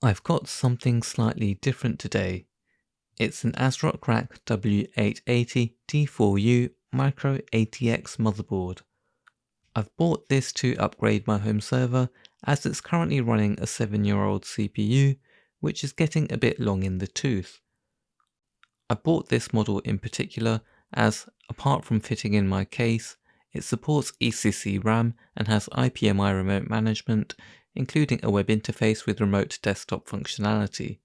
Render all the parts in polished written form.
I've got something slightly different today. It's an ASRock Rack W880D4U microATX motherboard. I've bought this to upgrade my home server as it's currently running a 7-year-old CPU, which is getting a bit long in the tooth. I bought this model in particular as, apart from fitting in my case, it supports ECC RAM and has IPMI remote management, including a web interface with remote desktop functionality.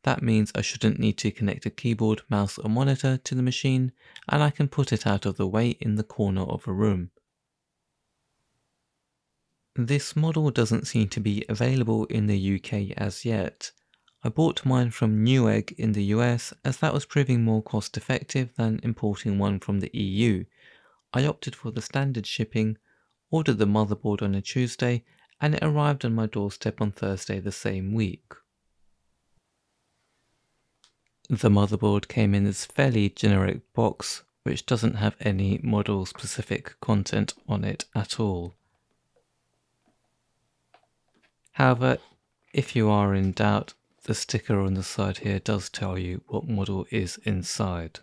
That means I shouldn't need to connect a keyboard, mouse or monitor to the machine, and I can put it out of the way in the corner of a room. This model doesn't seem to be available in the UK as yet. I bought mine from Newegg in the US as that was proving more cost effective than importing one from the EU. I opted for the standard shipping, ordered the motherboard on a Tuesday, and it arrived on my doorstep on Thursday the same week. The motherboard came in this fairly generic box, which doesn't have any model-specific content on it at all. However, if you are in doubt, the sticker on the side here does tell you what model is inside.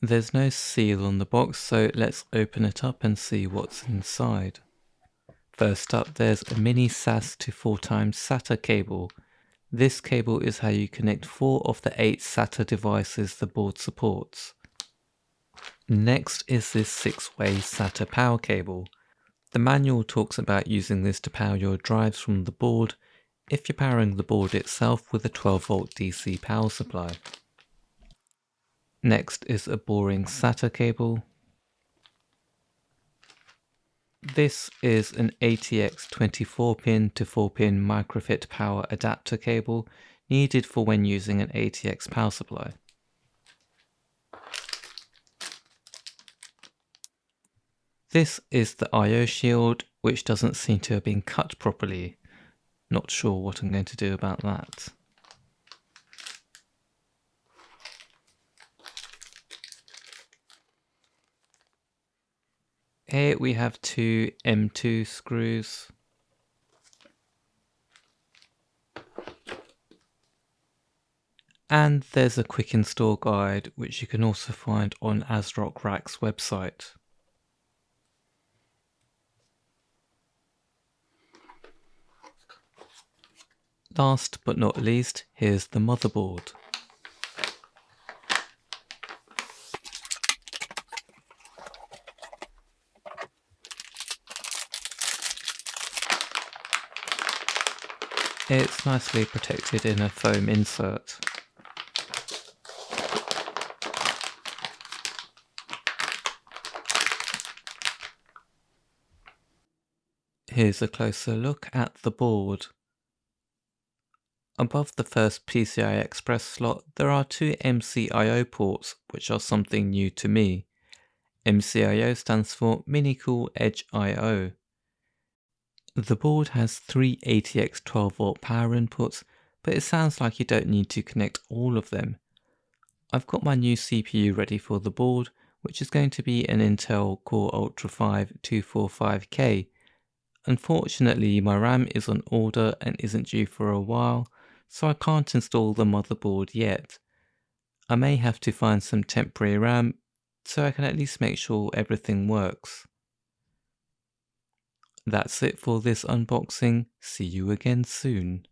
There's no seal on the box, so let's open it up and see what's inside. First up, there's a mini SAS to 4x SATA cable. This cable is how you connect 4 of the 8 SATA devices the board supports. Next is this 6-way SATA power cable. The manual talks about using this to power your drives from the board if you're powering the board itself with a 12-volt DC power supply. Next is a boring SATA cable. This is an ATX 24-pin to 4-pin microfit power adapter cable needed for when using an ATX power supply. This is the I/O shield, which doesn't seem to have been cut properly. Not sure what I'm going to do about that. Here we have 2 M2 screws. And there's a quick install guide, which you can also find on ASRock Rack's website. Last but not least, here's the motherboard. It's nicely protected in a foam insert. Here's a closer look at the board. Above the first PCI Express slot, there are 2 MCIO ports, which are something new to me. MCIO stands for Mini Cool Edge I/O. The board has 3 ATX 12-volt power inputs, but it sounds like you don't need to connect all of them. I've got my new CPU ready for the board, which is going to be an Intel Core Ultra 5 245K. Unfortunately, my RAM is on order and isn't due for a while, so I can't install the motherboard yet. I may have to find some temporary RAM, so I can at least make sure everything works. That's it for this unboxing. See you again soon.